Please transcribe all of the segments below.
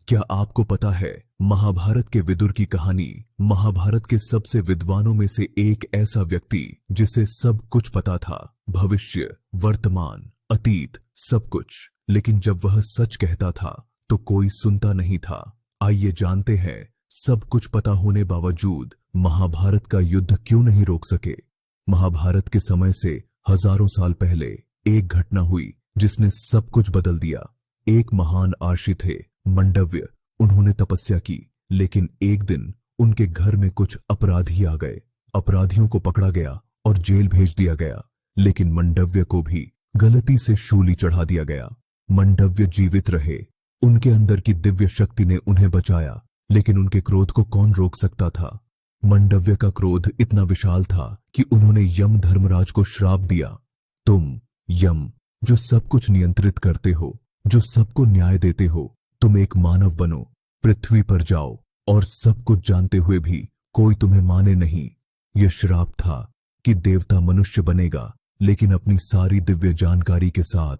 क्या आपको पता है महाभारत के विदुर की कहानी? महाभारत के सबसे विद्वानों में से एक ऐसा व्यक्ति जिसे सब कुछ पता था, भविष्य, वर्तमान, अतीत, सब कुछ। लेकिन जब वह सच कहता था तो कोई सुनता नहीं था। आइए जानते हैं, सब कुछ पता होने बावजूद महाभारत का युद्ध क्यों नहीं रोक सके। महाभारत के समय से हजारों साल पहले एक घटना हुई जिसने सब कुछ बदल दिया। एक महान आर्षि थे, मंडव्य। उन्होंने तपस्या की, लेकिन एक दिन उनके घर में कुछ अपराधी आ गए। अपराधियों को पकड़ा गया और जेल भेज दिया गया, लेकिन मंडव्य को भी गलती से शूली चढ़ा दिया गया। मंडव्य जीवित रहे, उनके अंदर की दिव्य शक्ति ने उन्हें बचाया, लेकिन उनके क्रोध को कौन रोक सकता था? मंडव्य का क्रोध इतना विशाल था कि उन्होंने यम धर्मराज को श्राप दिया, तुम यम जो सब कुछ नियंत्रित करते हो, जो सबको न्याय देते हो, तुम एक मानव बनो, पृथ्वी पर जाओ और सब कुछ जानते हुए भी कोई तुम्हें माने नहीं। यह श्राप था कि देवता मनुष्य बनेगा, लेकिन अपनी सारी दिव्य जानकारी के साथ।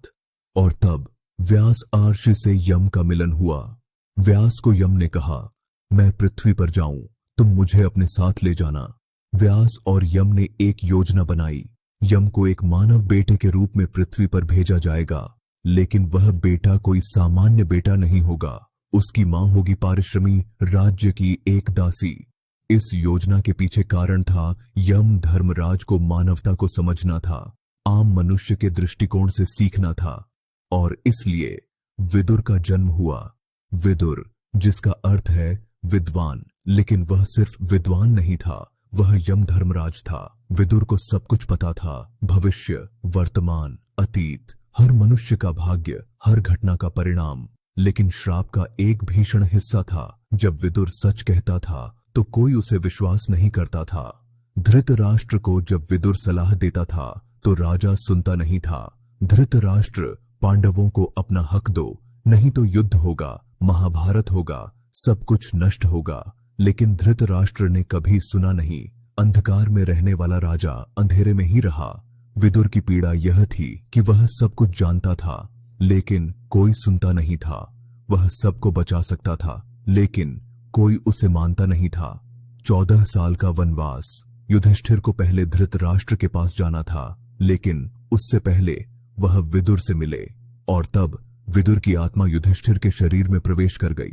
और तब व्यास आर्षि से यम का मिलन हुआ। व्यास को यम ने कहा, मैं पृथ्वी पर जाऊं, तुम मुझे अपने साथ ले जाना। व्यास और यम ने एक योजना बनाई। यम को एक मानव बेटे के रूप में पृथ्वी पर भेजा जाएगा, लेकिन वह बेटा कोई सामान्य बेटा नहीं होगा। उसकी मां होगी पारिश्रमी राज्य की एक दासी। इस योजना के पीछे कारण था, यम धर्मराज को मानवता को समझना था, आम मनुष्य के दृष्टिकोण से सीखना था, और इसलिए विदुर का जन्म हुआ। विदुर जिसका अर्थ है विद्वान, लेकिन वह सिर्फ विद्वान नहीं था, वह यम धर्मराज था। विदुर को सब कुछ पता था, भविष्य, वर्तमान, अतीत, हर मनुष्य का भाग्य, हर घटना का परिणाम। लेकिन श्राप का एक भीषण हिस्सा था, जब विदुर सच कहता था तो कोई उसे विश्वास नहीं करता था। धृतराष्ट्र को जब विदुर सलाह देता था तो राजा सुनता नहीं था। धृतराष्ट्र, पांडवों को अपना हक दो, नहीं तो युद्ध होगा, महाभारत होगा, सब कुछ नष्ट होगा। लेकिन धृतराष्ट्र ने कभी सुना नहीं। अंधकार में रहने वाला राजा अंधेरे में ही रहा। विदुर की पीड़ा यह थी कि वह सब कुछ जानता था, लेकिन कोई सुनता नहीं था। वह सबको बचा सकता था, लेकिन कोई उसे मानता नहीं था। 14 साल का वनवास। युधिष्ठिर को पहले धृतराष्ट्र के पास जाना था, लेकिन उससे पहले वह विदुर से मिले, और तब विदुर की आत्मा युधिष्ठिर के शरीर में प्रवेश कर गई।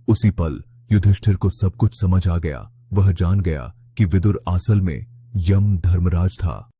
उसी पल युधिष्ठिर को सब कुछ समझ आ गया। वह जान गया कि विदुर असल में यम धर्मराज था।